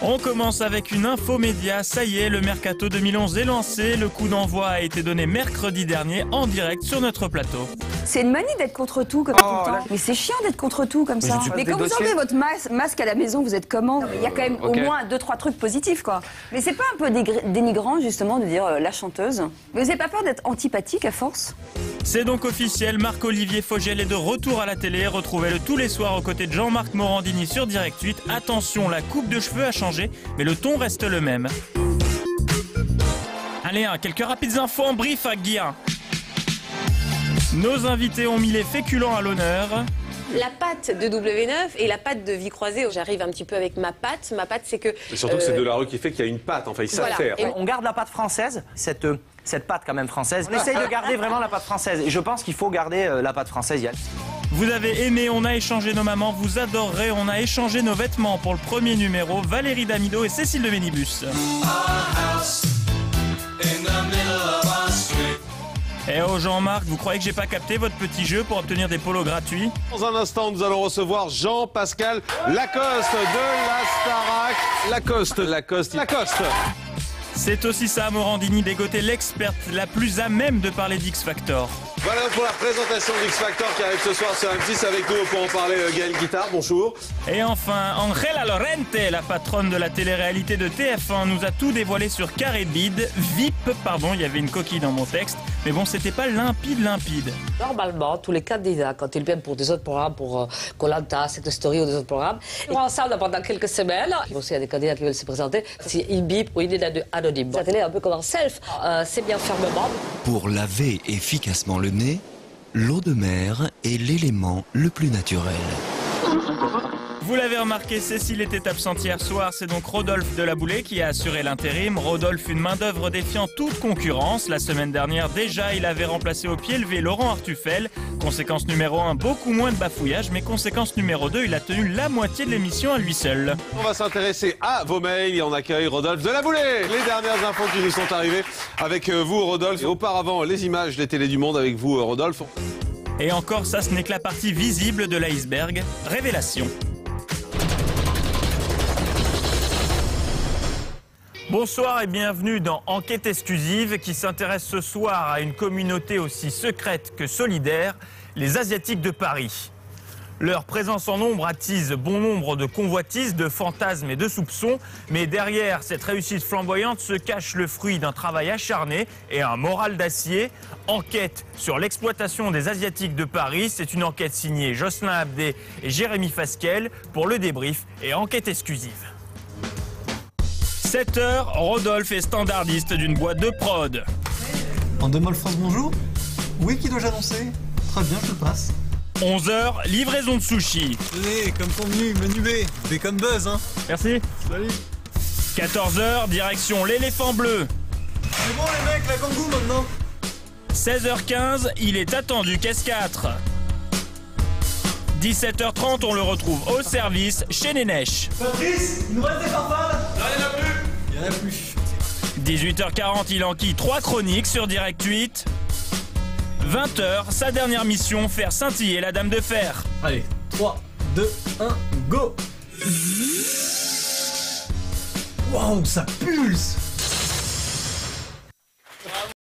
On commence avec une info média. Ça y est, le Mercato 2011 est lancé. Le coup d'envoi a été donné mercredi dernier en direct sur notre plateau. C'est une manie d'être contre tout comme tout le temps. Mais c'est chiant d'être contre tout comme ça. Mais quand vous enlevez votre masque à la maison, vous êtes comment? Il y a quand même au moins 2-3 trucs positifs, quoi. Mais c'est pas un peu dénigrant, justement, de dire la chanteuse? Mais vous n'avez pas peur d'être antipathique à force? C'est donc officiel, Marc-Olivier Fogel est de retour à la télé. Retrouvez-le tous les soirs aux côtés de Jean-Marc Morandini sur Direct 8. Attention, la coupe de cheveux a changé, mais le ton reste le même. Allez, quelques rapides infos en brief à Guy. Nos invités ont mis les féculents à l'honneur. La patte de W9 et la patte de Vie Croisée, j'arrive un petit peu avec ma patte. Ma patte, c'est que... Et surtout que c'est Delarue qui fait qu'il y a une patte, enfin, ils savent faire. Et on garde la patte française, cette patte quand même française. On essaye de garder vraiment la patte française. Et je pense qu'il faut garder la patte française. Vous avez aimé, on a échangé nos mamans. Vous adorerez, on a échangé nos vêtements. Pour le premier numéro, Valérie Damido et Cécile de Ménibus. Eh oh Jean-Marc, vous croyez que j'ai pas capté votre petit jeu pour obtenir des polos gratuits? Dans un instant, nous allons recevoir Jean-Pascal Lacoste de la Starac. Lacoste. C'est aussi ça, Morandini, dégoter l'experte la plus à même de parler d'X Factor. Voilà pour la présentation d'X Factor qui arrive ce soir sur M6 avec nous pour en parler. Gaël Guitare, bonjour. Et enfin, Angela Lorente, la patronne de la télé-réalité de TF1, nous a tout dévoilé sur Carré Bide. VIP, pardon, il y avait une coquille dans mon texte, mais bon, c'était pas limpide. Normalement, tous les candidats, quand ils viennent pour des autres programmes, pour Koh-Lanta, cette story ou des autres programmes, ils vont ensemble pendant quelques semaines. Il y a aussi des candidats qui veulent se présenter, s'ils bip ou il est anonyme. La télé est un peu comme un self, c'est bien fermement. Pour laver efficacement le nez, l'eau de mer est l'élément le plus naturel. Vous l'avez remarqué, Cécile était absente hier soir, c'est donc Rodolphe Delaboulé qui a assuré l'intérim. Rodolphe, une main-d'œuvre défiant toute concurrence. La semaine dernière, déjà, il avait remplacé au pied levé Laurent Artufel. Conséquence numéro 1, beaucoup moins de bafouillage, mais conséquence numéro 2, il a tenu la moitié de l'émission à lui seul. On va s'intéresser à vos mails et on accueille Rodolphe Delaboulé. Les dernières infos qui nous sont arrivées avec vous, Rodolphe. Et auparavant, les images des télés du monde avec vous, Rodolphe. Et encore, ça, ce n'est que la partie visible de l'iceberg. Révélation. Bonsoir et bienvenue dans Enquête exclusive qui s'intéresse ce soir à une communauté aussi secrète que solidaire, les Asiatiques de Paris. Leur présence en nombre attise bon nombre de convoitises, de fantasmes et de soupçons, mais derrière cette réussite flamboyante se cache le fruit d'un travail acharné et un moral d'acier. Enquête sur l'exploitation des Asiatiques de Paris, c'est une enquête signée Jocelyn Abdé et Jérémy Fasquelle pour le débrief et Enquête exclusive. 7h, Rodolphe est standardiste d'une boîte de prod. En deux molles France, bonjour. Oui, qui dois-je annoncer? Très bien, je le passe. 11h, livraison de sushi. Tenez, comme convenu, menu B, bacon buzz, hein. Merci. Salut. 14h, direction l'éléphant bleu. C'est bon les mecs, la kangou maintenant. 16h15, il est attendu caisse 4. 17h30, on le retrouve au service chez Nénèche. Patrice, il nous reste des farfales? Non, il n'y en a plus. Il n'y en a plus. 18h40, il enquille 3 chroniques sur Direct 8. 20h, sa dernière mission, faire scintiller la Dame de Fer. Allez, 3, 2, 1, go. Waouh, ça pulse.